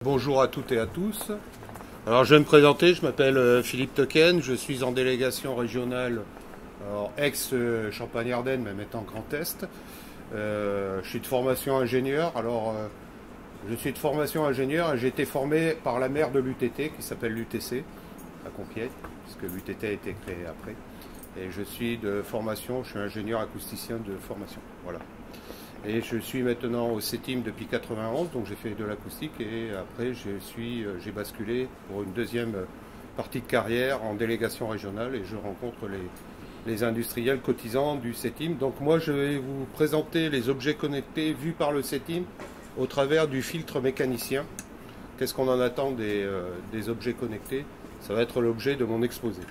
Bonjour à toutes et à tous. Alors je vais me présenter, je m'appelle Philippe Token, je suis en délégation régionale ex-Champagne-Ardenne, mais maintenant Grand Est. Je suis de formation ingénieur. Je suis de formation ingénieur et j'ai été formé par la mère de l'UTT qui s'appelle l'UTC à Compiègne, puisque l'UTT a été créé après. Et je suis ingénieur acousticien de formation. Voilà. Et je suis maintenant au CETIM depuis 91, donc j'ai fait de l'acoustique et après j'ai basculé pour une deuxième partie de carrière en délégation régionale et je rencontre les industriels cotisants du CETIM. Donc moi je vais vous présenter les objets connectés vus par le CETIM au travers du filtre mécanicien. Qu'est-ce qu'on en attend des objets connectés? Ça va être l'objet de mon exposé.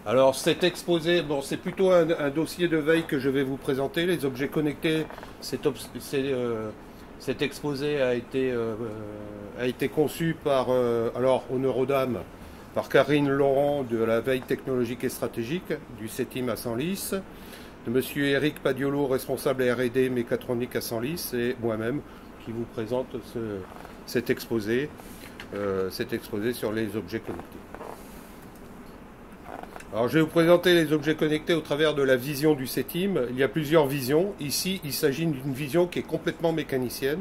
Alors cet exposé, bon, c'est plutôt un dossier de veille que je vais vous présenter. Les objets connectés, cet exposé a été conçu par, au Neurodam, par Karine Laurent de la veille technologique et stratégique du CETIM à Senlis, de monsieur Eric Padiolo, responsable R&D mécatronique à Senlis, et moi-même qui vous présente cet exposé sur les objets connectés. Alors je vais vous présenter les objets connectés au travers de la vision du CETIM. Il y a plusieurs visions. Ici, il s'agit d'une vision qui est complètement mécanicienne.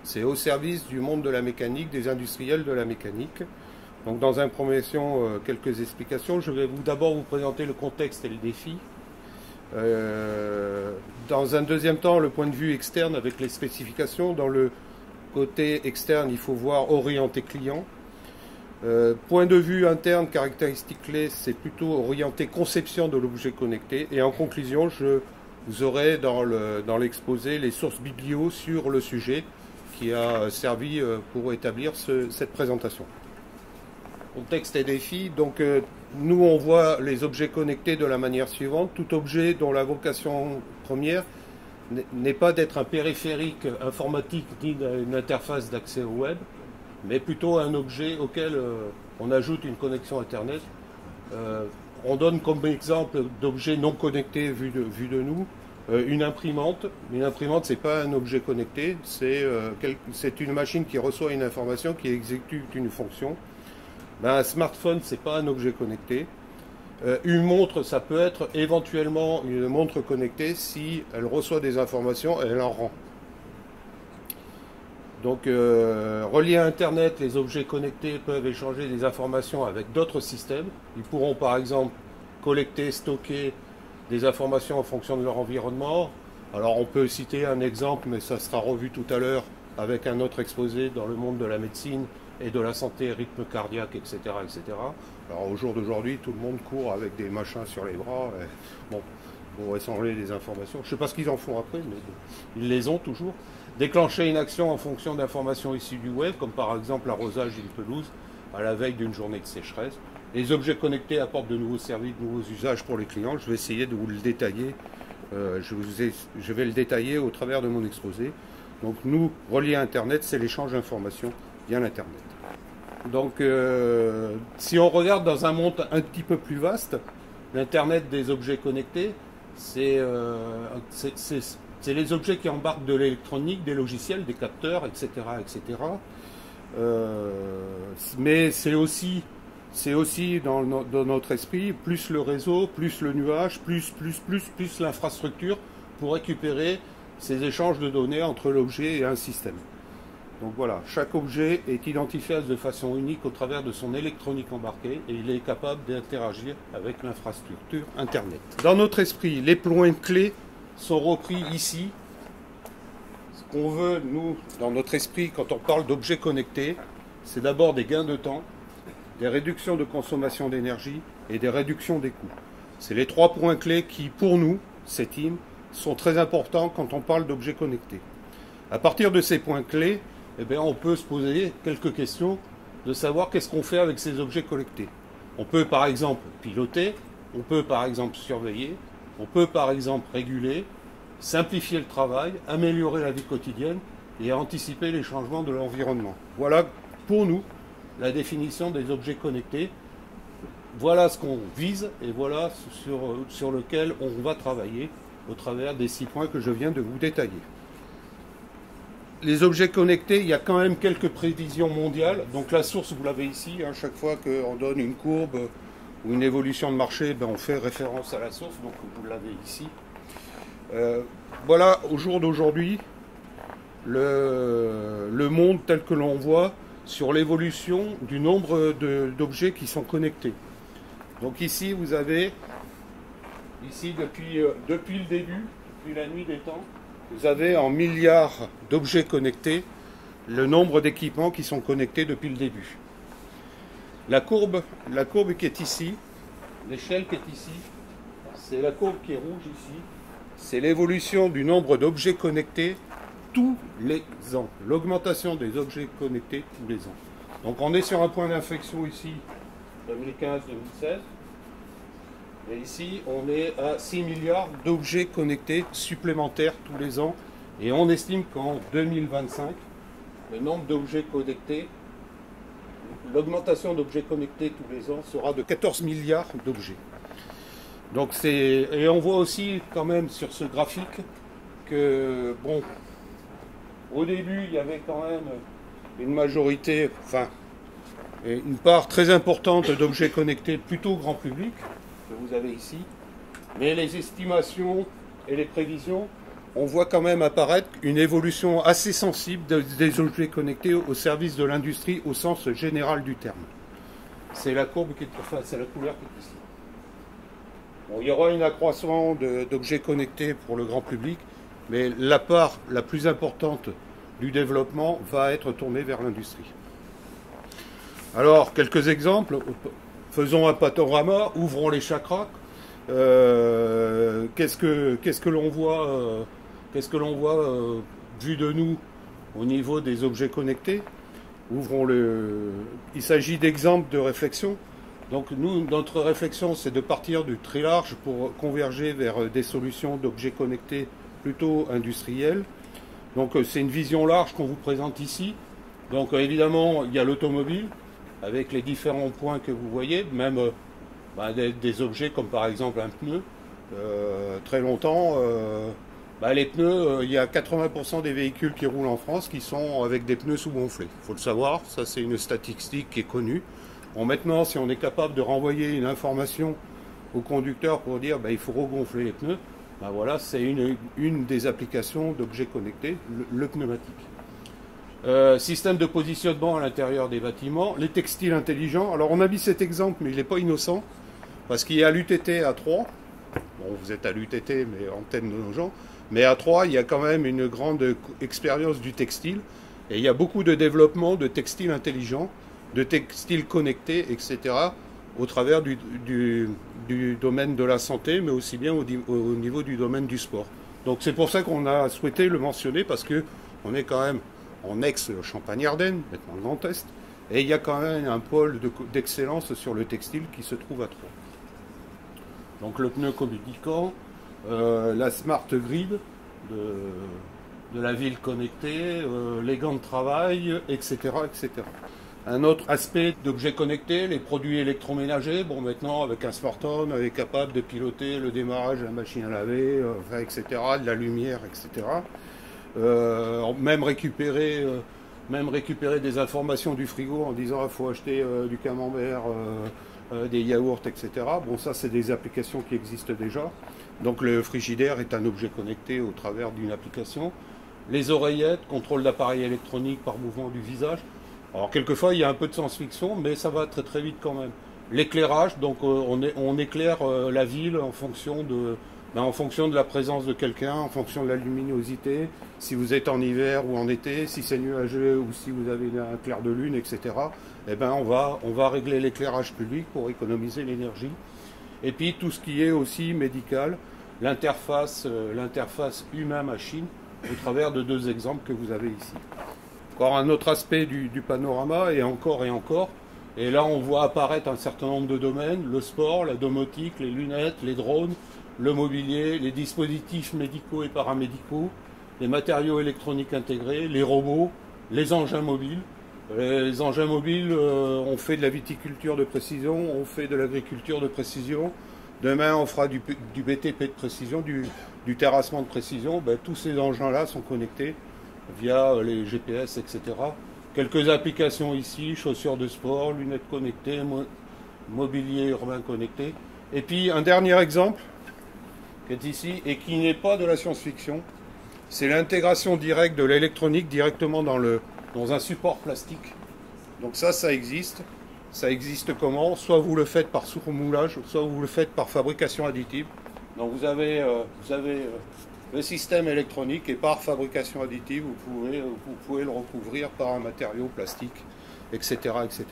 C'est au service du monde de la mécanique, des industriels de la mécanique. Donc dans un premier temps, quelques explications. Je vais d'abord vous présenter le contexte et le défi. Dans un deuxième temps, le point de vue externe avec les spécifications. Dans le côté externe, il faut voir orienté client. Point de vue interne, caractéristiques clés, c'est plutôt orienté conception de l'objet connecté. Et en conclusion, vous aurez dans l'exposé les sources biblio sur le sujet qui a servi pour établir cette présentation. Contexte et défi. Donc nous on voit les objets connectés de la manière suivante. Tout objet dont la vocation première n'est pas d'être un périphérique informatique ni une interface d'accès au web, mais plutôt un objet auquel on ajoute une connexion Internet. On donne comme exemple d'objet non connecté vu de nous une imprimante. Une imprimante, c'est pas un objet connecté, c'est une machine qui reçoit une information, qui exécute une fonction. Un smartphone, c'est pas un objet connecté. Une montre, ça peut être éventuellement une montre connectée si elle reçoit des informations et elle en rend. Donc, reliés à Internet, les objets connectés peuvent échanger des informations avec d'autres systèmes. Ils pourront par exemple collecter, stocker des informations en fonction de leur environnement. Alors, on peut citer un exemple, mais ça sera revu tout à l'heure avec un autre exposé dans le monde de la médecine et de la santé, rythme cardiaque, etc., etc. Alors, au jour d'aujourd'hui, tout le monde court avec des machins sur les bras. Bon, pour échanger des informations. Je ne sais pas ce qu'ils en font après, mais bon, ils les ont toujours. Déclencher une action en fonction d'informations issues du web, comme par exemple l'arrosage d'une pelouse à la veille d'une journée de sécheresse. Les objets connectés apportent de nouveaux services, de nouveaux usages pour les clients. Je vais essayer de vous le détailler. Je vais le détailler au travers de mon exposé. Donc nous, relié à Internet, c'est l'échange d'informations via l'Internet. Donc si on regarde dans un monde un petit peu plus vaste, l'Internet des objets connectés, c'est les objets qui embarquent de l'électronique, des logiciels, des capteurs, etc. etc. Mais c'est aussi dans notre esprit, plus le réseau, plus le nuage, plus l'infrastructure pour récupérer ces échanges de données entre l'objet et un système. Donc voilà, chaque objet est identifié de façon unique au travers de son électronique embarquée et il est capable d'interagir avec l'infrastructure Internet. Dans notre esprit, les points clés sont repris ici. Ce qu'on veut, nous, dans notre esprit, quand on parle d'objets connectés, c'est d'abord des gains de temps, des réductions de consommation d'énergie et des réductions des coûts. C'est les trois points clés qui, pour nous, CETIM, sont très importants quand on parle d'objets connectés. À partir de ces points clés, eh bien, on peut se poser quelques questions de savoir qu'est-ce qu'on fait avec ces objets connectés. On peut par exemple piloter, on peut par exemple surveiller, on peut par exemple réguler, simplifier le travail, améliorer la vie quotidienne et anticiper les changements de l'environnement. Voilà pour nous la définition des objets connectés. Voilà ce qu'on vise et voilà sur lequel on va travailler au travers des 6 points que je viens de vous détailler. les objets connectés, il y a quand même quelques prévisions mondiales. Donc la source, vous l'avez ici. Hein, chaque fois qu'on donne une courbe ou une évolution de marché, ben, on fait référence à la source. Donc vous l'avez ici. Voilà, au jour d'aujourd'hui, le monde tel que l'on voit sur l'évolution du nombre d'objets qui sont connectés. Donc ici, vous avez, ici depuis le début, depuis la nuit des temps, vous avez en milliards d'objets connectés le nombre d'équipements qui sont connectés depuis le début. La courbe qui est ici, l'échelle qui est ici, c'est la courbe qui est rouge ici, c'est l'évolution du nombre d'objets connectés tous les ans, l'augmentation des objets connectés tous les ans. Donc on est sur un point d'inflexion ici, 2015-2016, et ici on est à 6 milliards d'objets connectés supplémentaires tous les ans, et on estime qu'en 2025, le nombre d'objets connectés, l'augmentation d'objets connectés tous les ans sera de 14 milliards d'objets. Donc et on voit aussi quand même sur ce graphique que, bon, au début il y avait quand même une majorité, enfin une part très importante d'objets connectés plutôt grand public, que vous avez ici, mais les estimations et les prévisions, on voit quand même apparaître une évolution assez sensible des objets connectés au service de l'industrie au sens général du terme. C'est la courbe qui est, enfin c'est la couleur qui est ici. Bon, il y aura un accroissement d'objets connectés pour le grand public, mais la part la plus importante du développement va être tournée vers l'industrie. Alors, quelques exemples. Faisons un panorama, ouvrons les chakras. Qu'est-ce que l'on voit, vu de nous au niveau des objets connectés? Il s'agit d'exemples de réflexion. Donc nous, notre réflexion, c'est de partir du très large pour converger vers des solutions d'objets connectés plutôt industriels. Donc c'est une vision large qu'on vous présente ici. Donc évidemment, il y a l'automobile, avec les différents points que vous voyez, même des objets comme par exemple un pneu. Très longtemps, les pneus, il y a 80% des véhicules qui roulent en France qui sont avec des pneus sous-gonflés. Il faut le savoir, ça c'est une statistique qui est connue. Bon, maintenant, si on est capable de renvoyer une information au conducteur pour dire il faut regonfler les pneus, voilà, c'est une des applications d'objets connectés, le pneumatique. Système de positionnement à l'intérieur des bâtiments, les textiles intelligents. Alors on a mis cet exemple, mais il n'est pas innocent, parce qu'il y a l'UTT à Troyes. Bon, vous êtes à l'UTT, mais antenne de nos gens. Mais à Troyes, il y a quand même une grande expérience du textile, et il y a beaucoup de développement de textiles intelligents, de textiles connectés, etc., au travers du domaine de la santé, mais aussi bien au niveau du domaine du sport. Donc c'est pour ça qu'on a souhaité le mentionner, parce qu'on est quand même en ex-Champagne-Ardenne, maintenant le Grand Est, et il y a quand même un pôle d'excellence sur le textile qui se trouve à Troyes. Donc le pneu communicant, la smart grid de la ville connectée, les gants de travail, etc., etc. Un autre aspect d'objets connectés, les produits électroménagers. Bon, maintenant, avec un smartphone, on est capable de piloter le démarrage de la machine à laver, etc., de la lumière, etc. Même récupérer des informations du frigo en disant il faut acheter du camembert, des yaourts, etc. Bon, ça, c'est des applications qui existent déjà. Donc, le frigidaire est un objet connecté au travers d'une application. Les oreillettes, contrôle d'appareils électroniques par mouvement du visage. Alors quelquefois il y a un peu de science-fiction, mais ça va très très vite quand même. L'éclairage, donc on éclaire la ville en fonction de la présence de quelqu'un, en fonction de la luminosité, si vous êtes en hiver ou en été, si c'est nuageux ou si vous avez un clair de lune, etc. Eh ben on va régler l'éclairage public pour économiser l'énergie. Et puis tout ce qui est aussi médical, l'interface humain-machine, au travers de deux exemples que vous avez ici. Encore un autre aspect du panorama, et encore. Et là, on voit apparaître un certain nombre de domaines, le sport, la domotique, les lunettes, les drones, le mobilier, les dispositifs médicaux et paramédicaux, les matériaux électroniques intégrés, les robots, les engins mobiles. Les engins mobiles, on fait de la viticulture de précision, on fait de l'agriculture de précision. Demain, on fera du BTP de précision, du terrassement de précision. Tous ces engins-là sont connectés via les GPS, etc. Quelques applications ici, chaussures de sport, lunettes connectées, mobilier urbain connecté. Et puis un dernier exemple qui est ici et qui n'est pas de la science-fiction, c'est l'intégration directe de l'électronique directement dans un support plastique. Donc ça existe. Ça existe comment? Soit vous le faites par surmoulage, soit vous le faites par fabrication additive. Donc vous avez le système électronique et par fabrication additive, vous pouvez le recouvrir par un matériau plastique, etc., etc.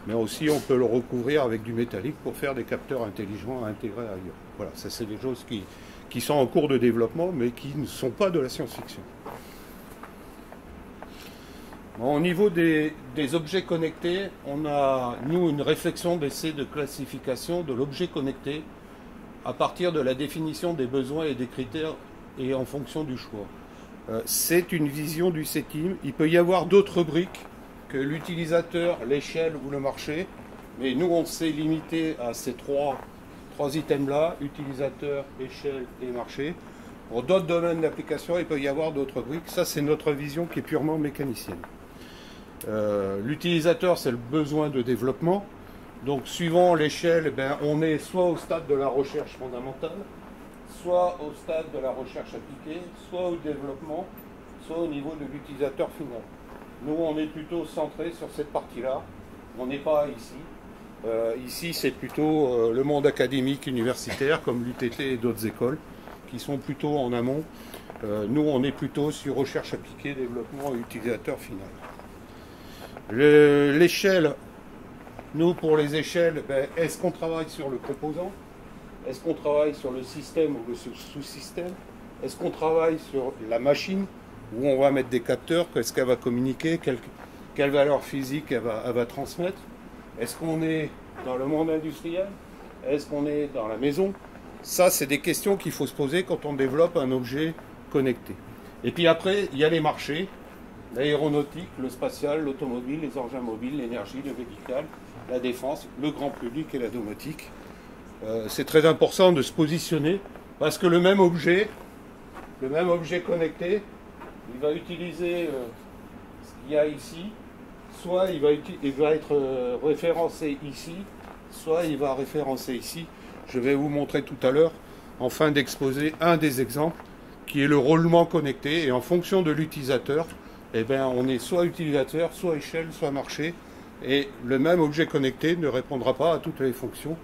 Mais aussi on peut le recouvrir avec du métallique pour faire des capteurs intelligents à intégrer ailleurs. Voilà, ça c'est des choses qui sont en cours de développement, mais qui ne sont pas de la science-fiction. Bon, au niveau des objets connectés, on a, nous, une réflexion d'essai de classification de l'objet connecté à partir de la définition des besoins et des critères et en fonction du choix. C'est une vision du CETIM. Il peut y avoir d'autres briques que l'utilisateur, l'échelle ou le marché, mais nous, on s'est limité à ces trois items-là, utilisateur, échelle et marché. Pour d'autres domaines d'application, il peut y avoir d'autres briques. Ça, c'est notre vision qui est purement mécanicienne. L'utilisateur, c'est le besoin de développement. Donc, suivant l'échelle, on est soit au stade de la recherche fondamentale, soit au stade de la recherche appliquée, soit au développement, soit au niveau de l'utilisateur final. Nous, on est plutôt centré sur cette partie-là. On n'est pas ici. Ici, c'est plutôt le monde académique universitaire, comme l'UTT et d'autres écoles, qui sont plutôt en amont. Nous, on est plutôt sur recherche appliquée, développement et utilisateur final. L'échelle, nous pour les échelles, est-ce qu'on travaille sur le composant? Est-ce qu'on travaille sur le système ou le sous-système? Est-ce qu'on travaille sur la machine où on va mettre des capteurs? Qu'est-ce qu'elle va communiquer? Quelle valeur physique elle va transmettre? Est-ce qu'on est dans le monde industriel? Est-ce qu'on est dans la maison? Ça, c'est des questions qu'il faut se poser quand on développe un objet connecté. Et puis après, il y a les marchés. L'aéronautique, le spatial, l'automobile, les engins mobiles, l'énergie, le médical, la défense, le grand public et la domotique. C'est très important de se positionner parce que le même objet connecté, il va utiliser ce qu'il y a ici, soit il va être référencé ici, soit il va référencer ici. Je vais vous montrer tout à l'heure, en fin d'exposer, un des exemples qui est le roulement connecté et en fonction de l'utilisateur, on est soit utilisateur, soit échelle, soit marché. Et le même objet connecté ne répondra pas à toutes les fonctions.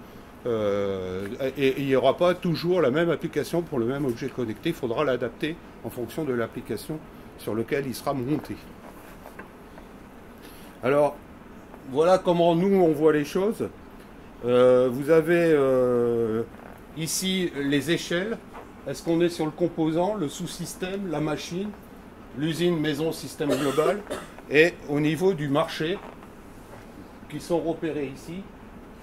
Et il n'y aura pas toujours la même application pour le même objet connecté. Il faudra l'adapter en fonction de l'application sur laquelle il sera monté. Alors, voilà comment nous, on voit les choses. Vous avez ici les échelles. Est-ce qu'on est sur le composant, le sous-système, la machine, l'usine, maison, système global, et au niveau du marché, qui sont repérés ici.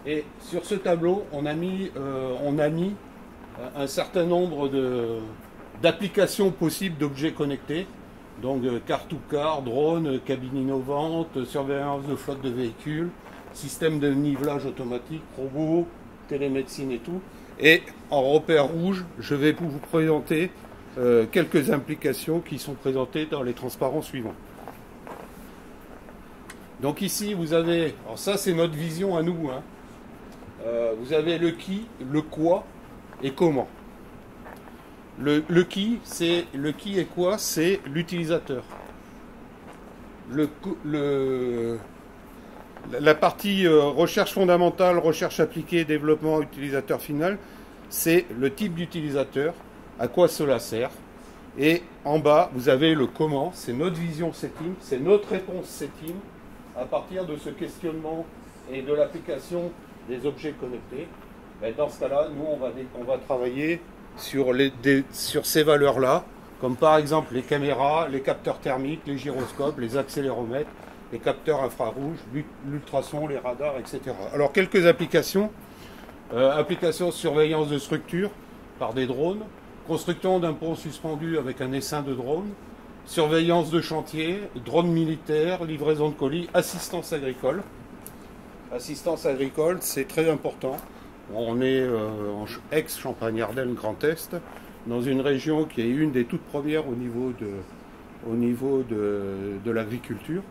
Et sur ce tableau, on a mis un certain nombre d'applications possibles d'objets connectés. Donc car-to-car, drone, cabine innovante, surveillance de flotte de véhicules, système de nivelage automatique, robots, télémédecine et tout. Et en repère rouge, je vais vous présenter quelques implications qui sont présentées dans les transparents suivants. Donc ici, vous avez, alors ça c'est notre vision à nous, hein. Vous avez le qui, le quoi et comment. Le qui et quoi, c'est l'utilisateur. La partie recherche fondamentale, recherche appliquée, développement, utilisateur final, c'est le type d'utilisateur, à quoi cela sert. Et en bas, vous avez le comment, c'est notre vision CETIM, c'est notre réponse CETIM à partir de ce questionnement et de l'application des objets connectés. Et dans ce cas-là, nous, on va travailler sur ces valeurs-là, comme par exemple les caméras, les capteurs thermiques, les gyroscopes, les accéléromètres, les capteurs infrarouges, l'ultrason, les radars, etc. Alors, quelques applications. Applications surveillance de structure par des drones, construction d'un pont suspendu avec un essaim de drone, surveillance de chantier, drone militaire, livraison de colis, assistance agricole. Assistance agricole, c'est très important. On est en ex-Champagne-Ardenne Grand Est, dans une région qui est une des toutes premières au niveau au niveau de l'agriculture,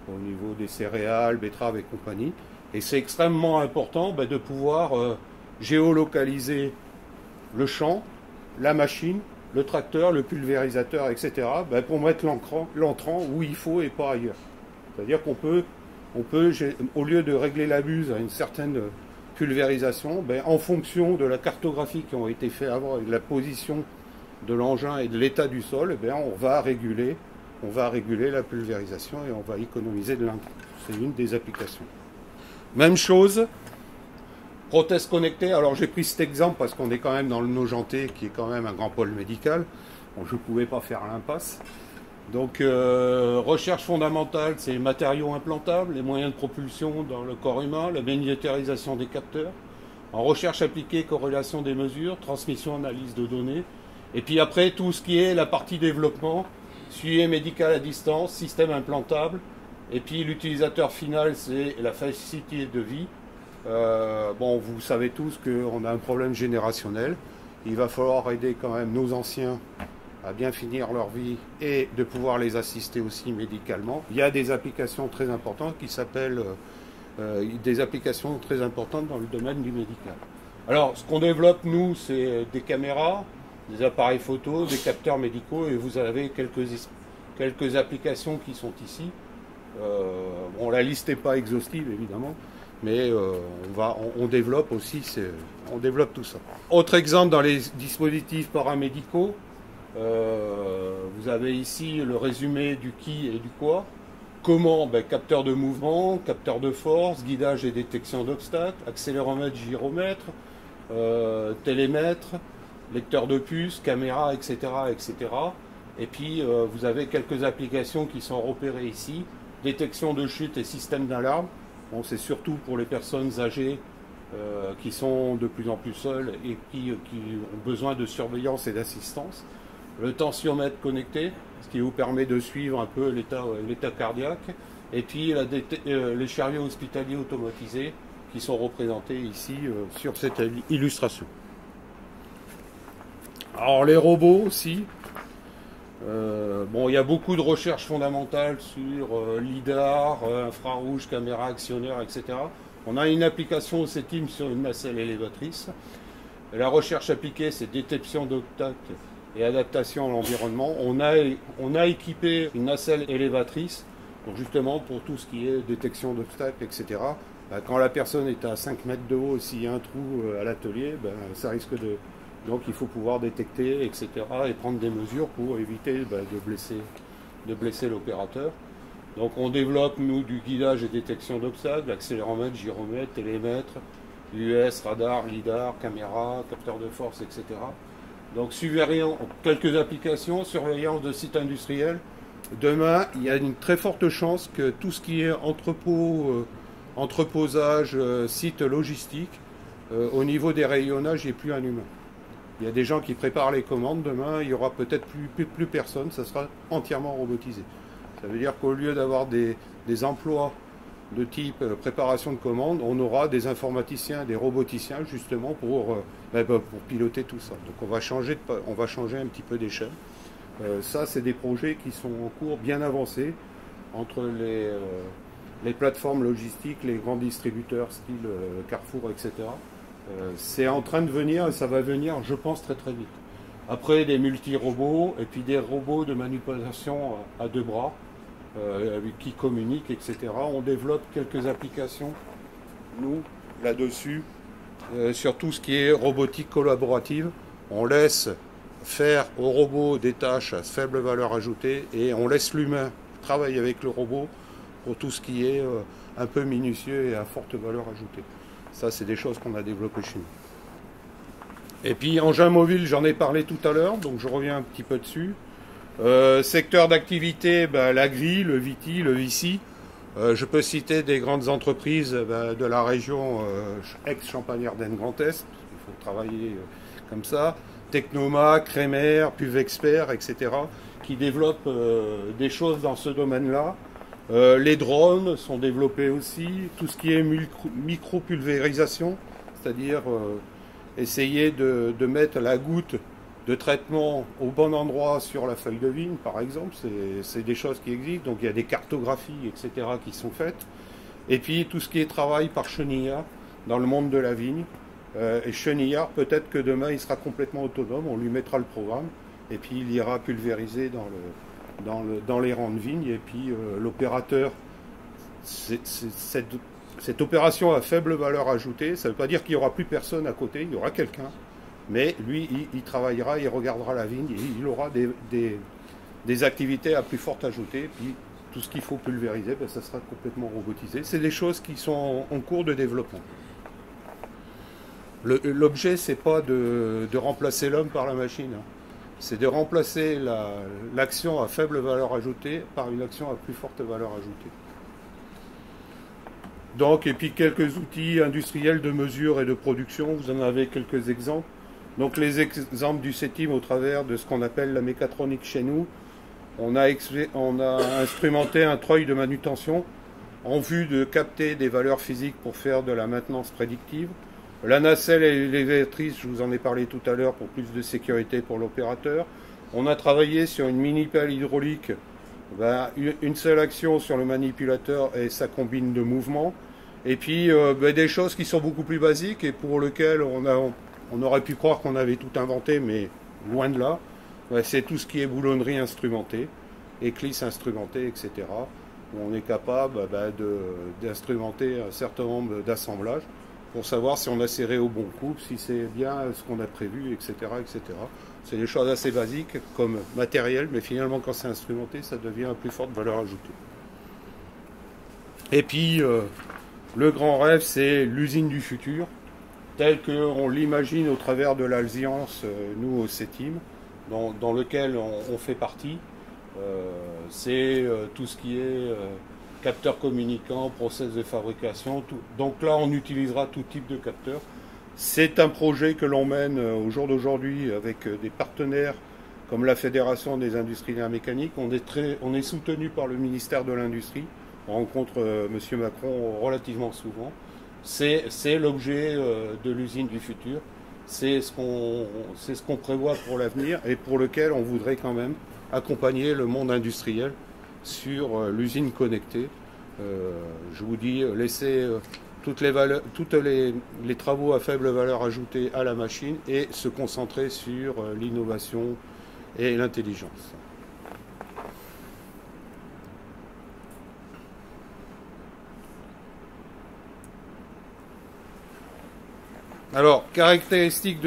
au niveau des céréales, betteraves et compagnie. Et c'est extrêmement important de pouvoir géolocaliser le champ, la machine, le tracteur, le pulvérisateur, etc. Pour mettre l'entrant où il faut et pas ailleurs. C'est-à-dire qu'on peut, au lieu de régler la buse à une certaine pulvérisation, en fonction de la cartographie qui ont été faite avant et de la position de l'engin et de l'état du sol, on va réguler la pulvérisation et on va économiser de l'intrant. C'est une des applications. Même chose, prothèse connectée. Alors j'ai pris cet exemple parce qu'on est quand même dans le Nogentais, qui est quand même un grand pôle médical. Bon, je ne pouvais pas faire l'impasse. Donc recherche fondamentale, c'est les matériaux implantables, les moyens de propulsion dans le corps humain, la miniaturisation des capteurs. En recherche appliquée, corrélation des mesures, transmission, analyse de données. Et puis après, tout ce qui est la partie développement, suivi médical à distance, système implantable. Et puis l'utilisateur final, c'est la facilité de vie. Vous savez tous qu'on a un problème générationnel. Il va falloir aider quand même nos anciens à bien finir leur vie et de pouvoir les assister aussi médicalement. Il y a des applications très importantes qui s'appellent des applications très importantes dans le domaine du médical. Alors, ce qu'on développe, nous, c'est des caméras, des appareils photo, des capteurs médicaux, et vous avez quelques applications qui sont ici. La liste n'est pas exhaustive, évidemment, mais on développe aussi, on développe tout ça. Autre exemple dans les dispositifs paramédicaux, vous avez ici le résumé du qui et du quoi. Comment? Capteur de mouvement, capteur de force, guidage et détection d'obstacles, accéléromètre, gyromètre, télémètre, lecteur de puces, caméra, etc., etc. Et puis vous avez quelques applications qui sont repérées ici. Détection de chute et système d'alarme. Bon, c'est surtout pour les personnes âgées qui sont de plus en plus seules et qui ont besoin de surveillance et d'assistance. Le tensiomètre connecté, ce qui vous permet de suivre un peu l'état cardiaque. Et puis les chariots hospitaliers automatisés qui sont représentés ici sur cette illustration. Alors les robots aussi. Il y a beaucoup de recherches fondamentales sur lidar, infrarouge, caméra actionneur, etc. On a une application OCTIM sur une nacelle élévatrice. La recherche appliquée, c'est détection d'obstacles et adaptation à l'environnement. On a équipé une nacelle élévatrice, donc justement pour tout ce qui est détection d'obstacles, etc. Quand la personne est à 5 mètres de haut, s'il y a un trou à l'atelier, ça risque de... Donc il faut pouvoir détecter, etc. et prendre des mesures pour éviter de blesser l'opérateur. Donc on développe, nous, du guidage et détection d'obstacles, accéléromètre, gyromètre, télémètre, US, radar, lidar, caméra, capteur de force, etc. Donc quelques applications, surveillance de sites industriels. Demain, il y a une très forte chance que tout ce qui est entreposage, site logistique, au niveau des rayonnages, il n'y ait plus un humain. Il y a des gens qui préparent les commandes. Demain, il n'y aura peut-être plus personne. Ça sera entièrement robotisé. Ça veut dire qu'au lieu d'avoir des emplois de type préparation de commandes, on aura des informaticiens, des roboticiens, justement, pour piloter tout ça. Donc on va changer un petit peu d'échelle. Ça, c'est des projets qui sont en cours bien avancés entre les plateformes logistiques, les grands distributeurs, style Carrefour, etc. C'est en train de venir et ça va venir, je pense, très très vite. Après, des multi-robots et puis des robots de manipulation à deux bras qui communiquent, etc. On développe quelques applications, nous, là-dessus, sur tout ce qui est robotique collaborative. On laisse faire au robot des tâches à faible valeur ajoutée et on laisse l'humain travailler avec le robot pour tout ce qui est un peu minutieux et à forte valeur ajoutée. Ça, c'est des choses qu'on a développées chez nous. Et puis, engin mobile, j'en ai parlé tout à l'heure, donc je reviens un petit peu dessus. Secteur d'activité, l'agri, le viti, le vici. Je peux citer des grandes entreprises de la région ex-Champagne-Ardenne Grand Est. Il faut travailler comme ça. Technoma, Crémer, Puvexpert, etc. qui développent des choses dans ce domaine-là. Les drones sont développés aussi, tout ce qui est micro-pulvérisation, c'est-à-dire essayer de mettre la goutte de traitement au bon endroit sur la feuille de vigne, par exemple. C'est des choses qui existent. Donc il y a des cartographies, etc., qui sont faites. Et puis tout ce qui est travail par chenillard dans le monde de la vigne. Et chenillard, peut-être que demain il sera complètement autonome, on lui mettra le programme, et puis il ira pulvériser dans les rangs de vigne. Et puis l'opérateur, cette opération à faible valeur ajoutée, ça ne veut pas dire qu'il n'y aura plus personne à côté, il y aura quelqu'un. Mais lui, il travaillera, il regardera la vigne, et il aura des activités à plus forte ajoutée. Puis tout ce qu'il faut pulvériser, ben, ça sera complètement robotisé. C'est des choses qui sont en cours de développement. L'objet, c'est pas de remplacer l'homme par la machine. Hein. C'est de remplacer l'action à faible valeur ajoutée par une action à plus forte valeur ajoutée. Donc, et puis quelques outils industriels de mesure et de production. Vous en avez quelques exemples. Donc les exemples du CETIM au travers de ce qu'on appelle la mécatronique chez nous. On a instrumenté un treuil de manutention en vue de capter des valeurs physiques pour faire de la maintenance prédictive. La nacelle et l'élévatrice, je vous en ai parlé tout à l'heure pour plus de sécurité pour l'opérateur. On a travaillé sur une mini-pelle hydraulique. Une seule action sur le manipulateur et ça combine de mouvements. Et puis des choses qui sont beaucoup plus basiques et pour lesquelles on aurait pu croire qu'on avait tout inventé, mais loin de là. C'est tout ce qui est boulonnerie instrumentée, éclisse instrumentée, etc. Où on est capable d'instrumenter un certain nombre d'assemblages pour savoir si on a serré au bon coup, si c'est bien ce qu'on a prévu, etc. etc. C'est des choses assez basiques comme matériel, mais finalement quand c'est instrumenté, ça devient à plus forte valeur ajoutée. Et puis, le grand rêve, c'est l'usine du futur, telle qu'on l'imagine au travers de l'Alliance, nous au CETIM, dans lequel on fait partie. C'est tout ce qui est capteurs communicants, process de fabrication. Tout. Donc là, on utilisera tout type de capteurs. C'est un projet que l'on mène au jour d'aujourd'hui avec des partenaires comme la Fédération des industriels mécaniques. On est soutenu par le ministère de l'Industrie. On rencontre M. Macron relativement souvent. C'est l'objet de l'usine du futur. C'est ce qu'on prévoit pour l'avenir et pour lequel on voudrait quand même accompagner le monde industriel sur l'usine connectée. Je vous dis, laisser tous les travaux à faible valeur ajoutée à la machine et se concentrer sur l'innovation et l'intelligence. Alors, caractéristiques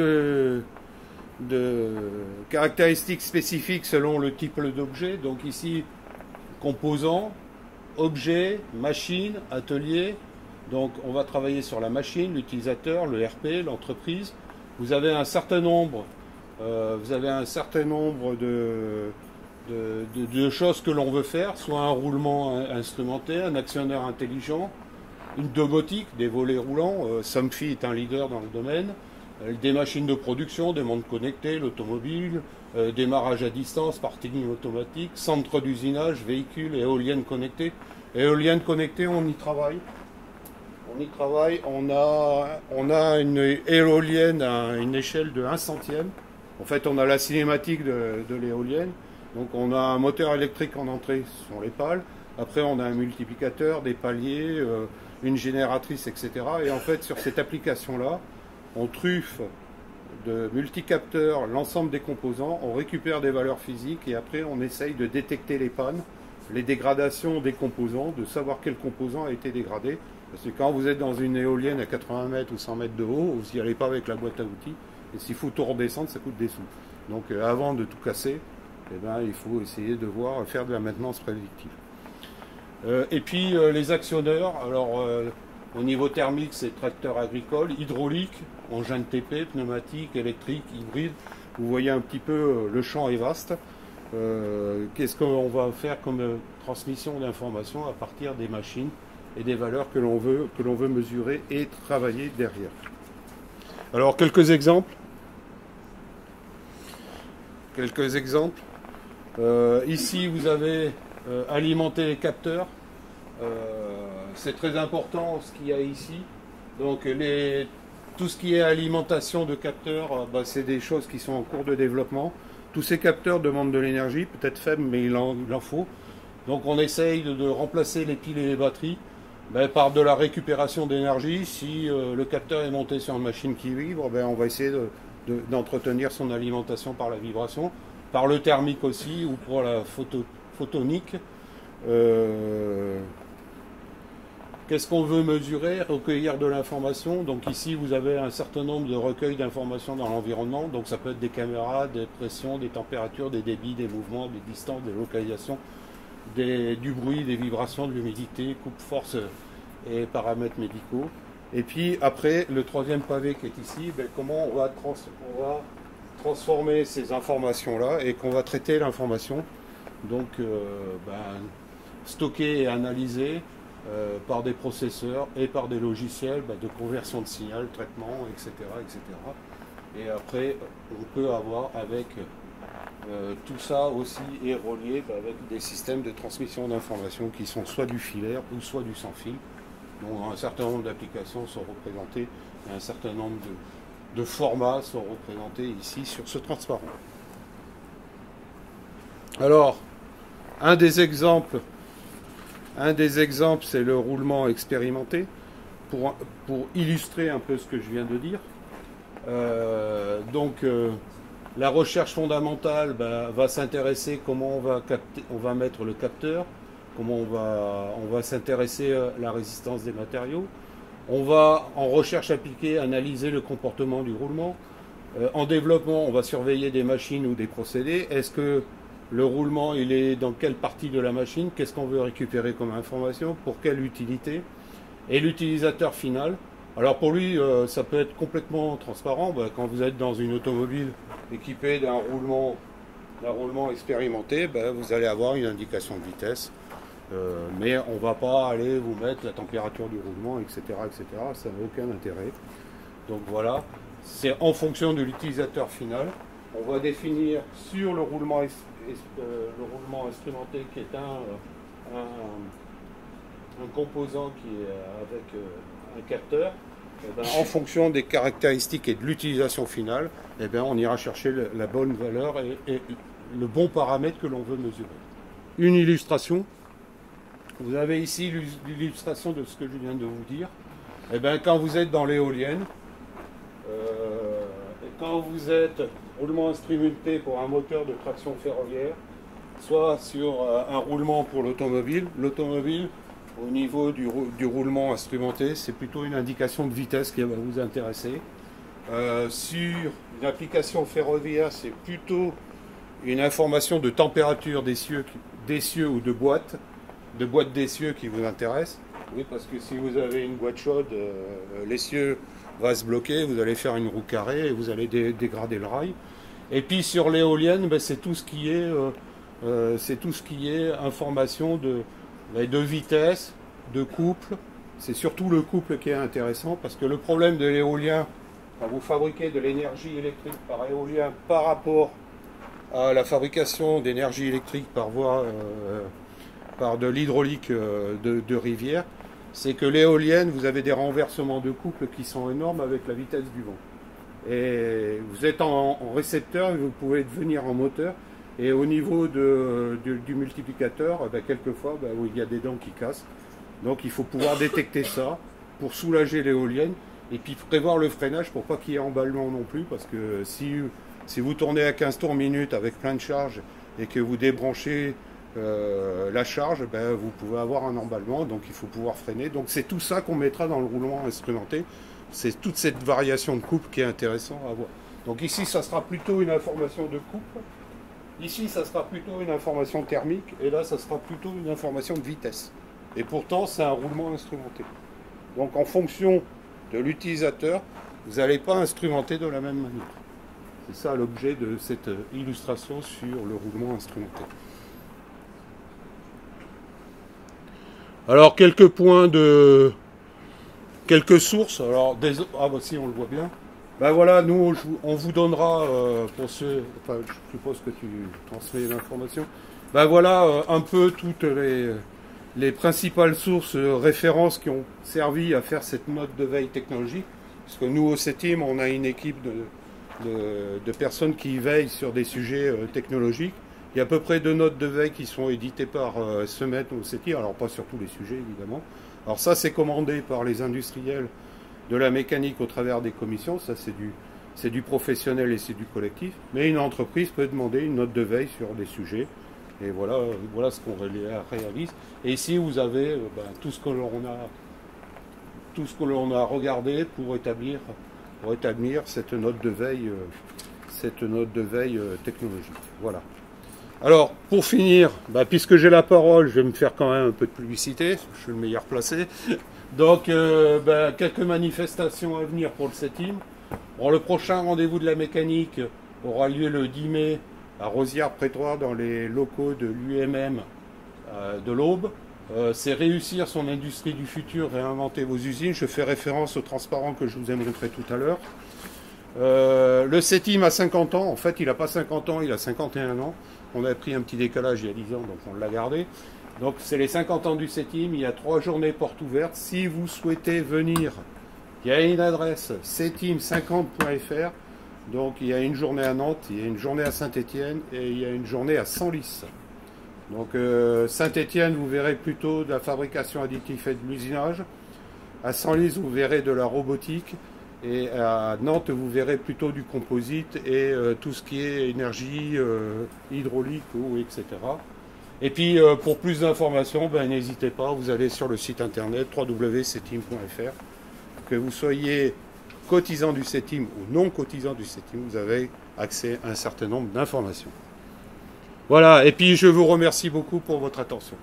spécifiques selon le type d'objet. Donc ici, composants, objets, machine, atelier. Donc on va travailler sur la machine, l'utilisateur, le RP, l'entreprise. Vous avez un certain nombre, de choses que l'on veut faire, soit un roulement instrumenté, un actionneur intelligent, une domotique, des volets roulants. Somfy est un leader dans le domaine. Des machines de production, des montres connectées, l'automobile, démarrage à distance, parking automatique, centre d'usinage, véhicules, éoliennes connectées. Éoliennes connectées, on y travaille. On a une éolienne à une échelle de 1 centième. En fait, on a la cinématique de l'éolienne. Donc on a un moteur électrique en entrée, ce sont les pales. Après, on a un multiplicateur, des paliers, une génératrice, etc. Et en fait, sur cette application-là, on truffe de multicapteurs l'ensemble des composants, on récupère des valeurs physiques et après on essaye de détecter les pannes, les dégradations des composants, de savoir quel composant a été dégradé. Parce que quand vous êtes dans une éolienne à 80 mètres ou 100 mètres de haut, vous n'y allez pas avec la boîte à outils. Et s'il faut tout redescendre, ça coûte des sous. Donc avant de tout casser, il faut essayer de faire de la maintenance prédictive. Et puis les actionneurs, alors au niveau thermique, c'est tracteur agricole, hydraulique, engin de TP, pneumatique, électrique, hybride. Vous voyez un petit peu, le champ est vaste. Qu'est-ce qu'on va faire comme transmission d'informations à partir des machines et des valeurs que l'on veut mesurer et travailler derrière. Alors quelques exemples. Ici vous avez alimenté les capteurs. C'est très important ce qu'il y a ici. Donc Tout ce qui est alimentation de capteurs, c'est des choses qui sont en cours de développement. Tous ces capteurs demandent de l'énergie, peut-être faible, mais il en faut. Donc on essaye de remplacer les piles et les batteries par de la récupération d'énergie. Si le capteur est monté sur une machine qui vibre, on va essayer d'entretenir son alimentation par la vibration, par le thermique aussi, ou pour la photonique. Qu'est-ce qu'on veut mesurer? Recueillir de l'information. Donc ici, vous avez un certain nombre de recueils d'informations dans l'environnement. Donc ça peut être des caméras, des pressions, des températures, des débits, des mouvements, des distances, des localisations, du bruit, des vibrations, de l'humidité, coupe-force et paramètres médicaux. Et puis après, le troisième pavé qui est ici, comment on va transformer ces informations-là et qu'on va traiter l'information. Donc stocker et analyser par des processeurs et par des logiciels de conversion de signal, traitement, etc., etc. Et après, on peut avoir avec tout ça aussi est relié avec des systèmes de transmission d'informations qui sont soit du filaire ou soit du sans fil. Donc un certain nombre d'applications sont représentées et un certain nombre de formats sont représentés ici sur ce transparent. Alors, un des exemples, c'est le roulement expérimenté, pour illustrer un peu ce que je viens de dire. La recherche fondamentale va s'intéresser comment on va mettre le capteur, comment on va s'intéresser à la résistance des matériaux. On va, en recherche appliquée, analyser le comportement du roulement. En développement, on va surveiller des machines ou des procédés. Est-ce que le roulement, il est dans quelle partie de la machine? Qu'est-ce qu'on veut récupérer comme information? Pour quelle utilité? Et l'utilisateur final. Alors pour lui, ça peut être complètement transparent. Quand vous êtes dans une automobile équipée d'un roulement expérimenté, vous allez avoir une indication de vitesse. Mais on ne va pas aller vous mettre la température du roulement, etc., etc. Ça n'a aucun intérêt. Donc voilà, c'est en fonction de l'utilisateur final. On va définir sur le roulement instrumenté qui est un composant qui est avec un capteur. En fonction des caractéristiques et de l'utilisation finale, on ira chercher la bonne valeur et le bon paramètre que l'on veut mesurer. Une illustration. Vous avez ici l'illustration de ce que je viens de vous dire. Quand vous êtes dans l'éolienne, quand vous êtes roulement instrumenté pour un moteur de traction ferroviaire, soit sur un roulement pour l'automobile, au niveau du roulement instrumenté, c'est plutôt une indication de vitesse qui va vous intéresser. Sur une application ferroviaire, c'est plutôt une information de température d'essieu ou de boîte d'essieu qui vous intéresse. Oui, parce que si vous avez une boîte chaude, l'essieu va se bloquer, vous allez faire une roue carrée et vous allez dégrader le rail. Et puis sur l'éolienne, c'est tout ce qui est information de vitesse, de couple. C'est surtout le couple qui est intéressant, parce que le problème de l'éolien, quand vous fabriquez de l'énergie électrique par éolien par rapport à la fabrication d'énergie électrique par de l'hydraulique de rivière, c'est que l'éolienne, vous avez des renversements de couple qui sont énormes avec la vitesse du vent. Et vous êtes en récepteur, et vous pouvez devenir en moteur, et au niveau du multiplicateur, quelquefois, il y a des dents qui cassent. Donc il faut pouvoir détecter ça pour soulager l'éolienne, et puis prévoir le freinage pour pas qu'il y ait emballement non plus, parce que si vous tournez à 15 tours minute avec plein de charge et que vous débranchez la charge, vous pouvez avoir un emballement, donc il faut pouvoir freiner. Donc c'est tout ça qu'on mettra dans le roulement instrumenté. C'est toute cette variation de couple qui est intéressant à voir. Donc ici, ça sera plutôt une information de couple. Ici, ça sera plutôt une information thermique. Et là, ça sera plutôt une information de vitesse. Et pourtant, c'est un roulement instrumenté. Donc en fonction de l'utilisateur, vous n'allez pas instrumenter de la même manière. C'est ça l'objet de cette illustration sur le roulement instrumenté. Alors quelques sources. Alors si on le voit bien. Voilà, nous on vous donnera pour ceux. Enfin, je suppose que tu transmets l'information. Voilà un peu toutes les principales sources références qui ont servi à faire cette note de veille technologique. Parce que nous, au CETIM, on a une équipe de personnes qui veillent sur des sujets technologiques. Il y a à peu près 2 notes de veille qui sont éditées par Semet au CETIM, alors pas sur tous les sujets, évidemment. Alors ça, c'est commandé par les industriels de la mécanique au travers des commissions. Ça, c'est du professionnel et c'est du collectif. Mais une entreprise peut demander une note de veille sur des sujets. Et voilà, voilà ce qu'on réalise. Et ici, vous avez tout ce que l'on a regardé pour établir cette note de veille, technologique. Voilà. Alors, pour finir, puisque j'ai la parole, je vais me faire quand même un peu de publicité. Je suis le meilleur placé. Donc, quelques manifestations à venir pour le CETIM. Bon, le prochain rendez-vous de la mécanique aura lieu le 10 mai à Rosières-Prétoire dans les locaux de l'UMM de l'Aube. C'est réussir son industrie du futur, réinventer vos usines. Je fais référence au transparent que je vous ai montré tout à l'heure. Le CETIM a 50 ans. En fait, il n'a pas 50 ans, il a 51 ans. On a pris un petit décalage il y a 10 ans, donc on l'a gardé. Donc c'est les 50 ans du CETIM. Il y a 3 journées portes ouvertes. Si vous souhaitez venir, il y a une adresse cetim50.fr. Donc il y a une journée à Nantes, il y a une journée à Saint-Étienne et il y a une journée à Senlis. Donc Saint-Étienne, vous verrez plutôt de la fabrication additive et de l'usinage. À Senlis, vous verrez de la robotique. Et à Nantes, vous verrez plutôt du composite et tout ce qui est énergie, hydraulique, eau, etc. Et puis, pour plus d'informations, n'hésitez pas, vous allez sur le site internet www.cetim.fr. Que vous soyez cotisant du CETIM ou non cotisant du CETIM, vous avez accès à un certain nombre d'informations. Voilà, et puis je vous remercie beaucoup pour votre attention.